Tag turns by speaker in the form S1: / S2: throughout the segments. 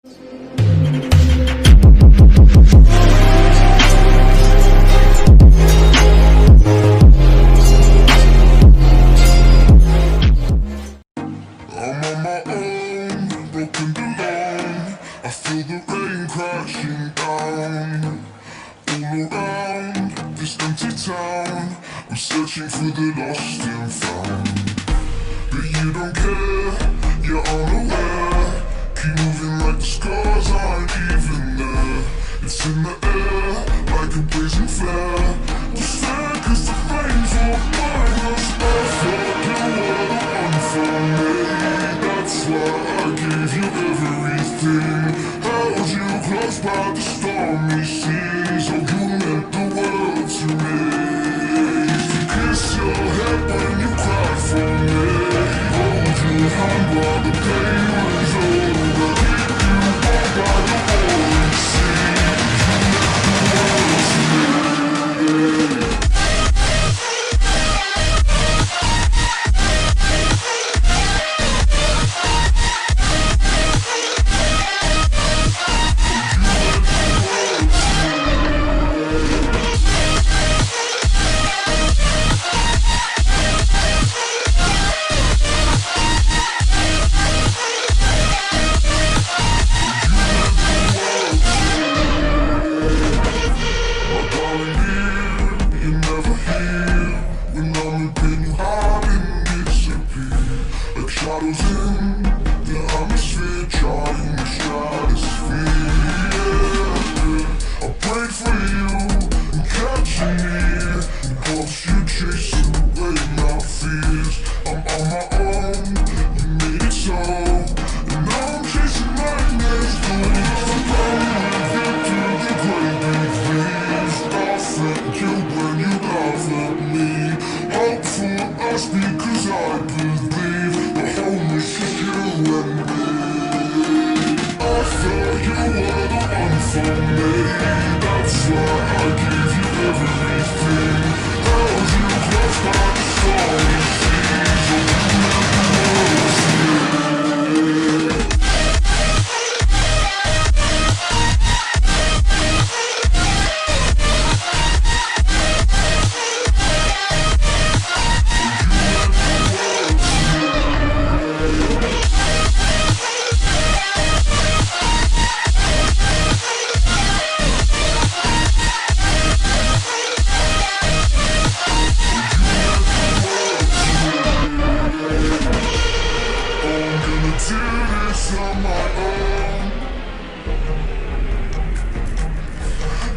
S1: I feel the rain crashing down all around this empty town. I'm searching for the lost and found, but you don't care, you're unaware. Keep moving like the scars aren't even there. It's in the air like a blazing flare. Just there cause the flames will burn us. I thought you were the one for me. That's why I gave you everything. Held you close by the stormy seas. Oh, you meant the world to me. Used to kiss your head when you cried for me. Hold your hand while the pain was over. Keep you warm by the orange sea. You meant the world to me. Shadows in the atmosphere, trying the stratosphere. I prayed for you and catching me. Hopes you chase away my fears. I'm on my own, you made it so. And now I'm chasing nightmares, doing I'm going with you to the great big things. I thank you when you laugh at me. Hope for us because I believe. It's just you and me. I thought you were the one for me. That's why I gave you everything. Held you close by the stormy seas. Oh, you meant the world to me.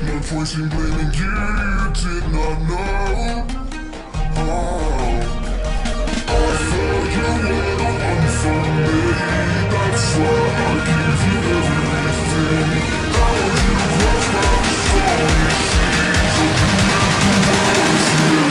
S1: No point in blaming you, did not know. Oh, I thought you were the one for me. That's why I give you everything. Held you close by the stormy seas. Oh, you meant the world to me.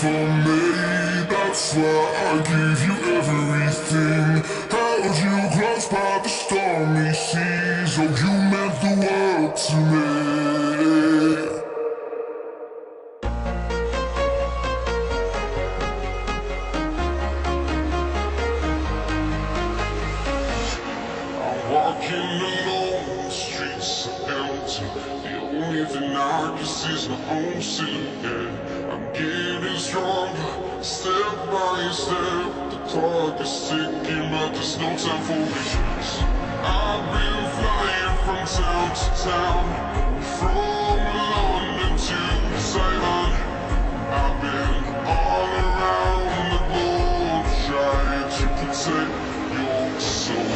S1: For me, that's why I gave you everything. Held you close by the stormy seas. Oh, you meant the world to me. I'm walking alone, the streets are empty. The only thing I can see is my own silhouette. I'm getting stronger, step by step. The clock is ticking, but there's no time for me. I've been flying from town to town, from London to Ceylon. I've been all around the globe trying to protect your soul.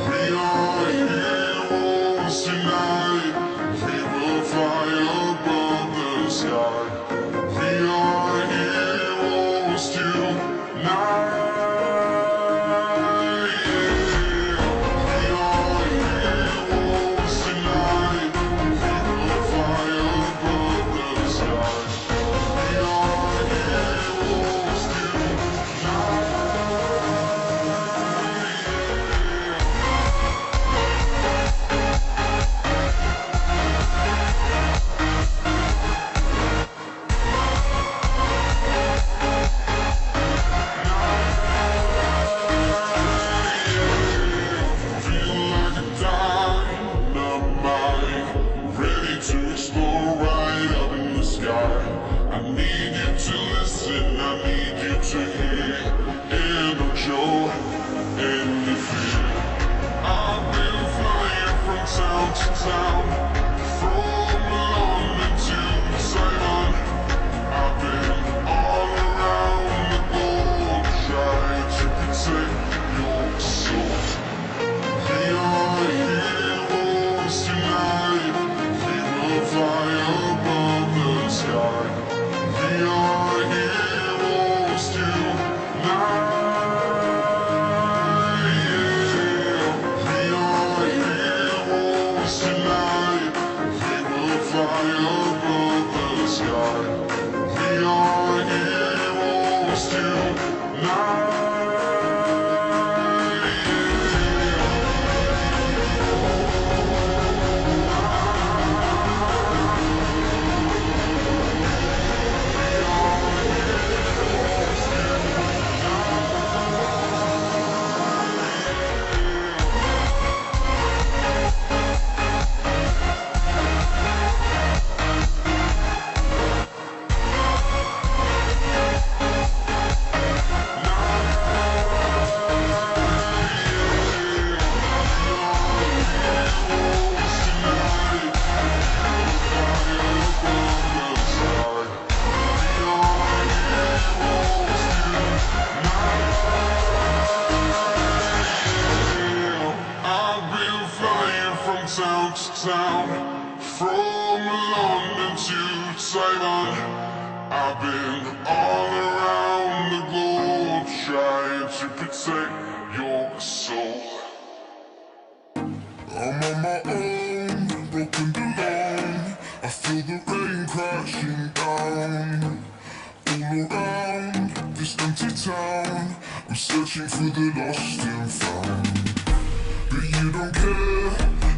S1: We are heroes tonight. We will fly above the sky. We are heroes tonight. From London to Ceylon, I've been all around the globe trying to protect your soul. I'm on my own, broken alone. I feel the rain crashing down. All around this empty town, I'm searching for the lost and found. But you don't care,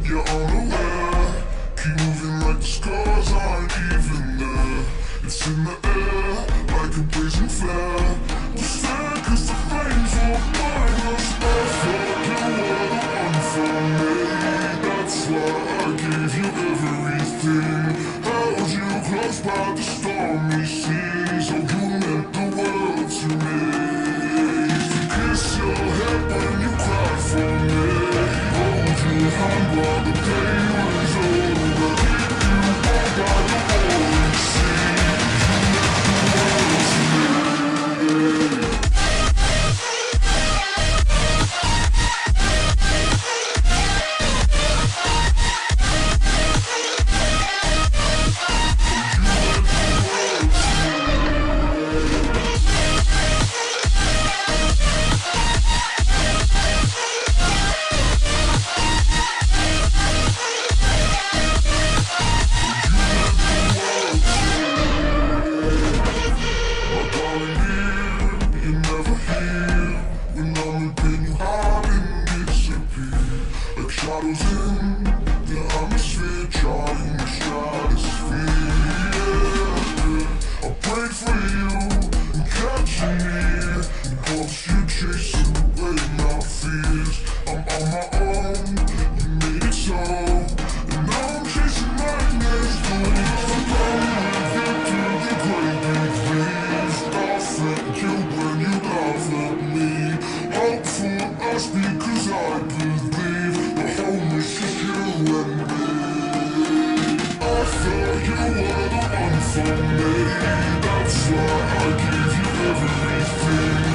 S1: you're unaware. Keep moving like the scars aren't even there. It's in the air, like a blazing flare. Just there, cause the flames won't burn us. I thought you were the one for me. That's why I gave you everything. Held you close by the stormy seas. Oh, you meant the world to me. Kiss your head when you cry for me. Hold your hand while the pain was over. for me. That's why I give you everything.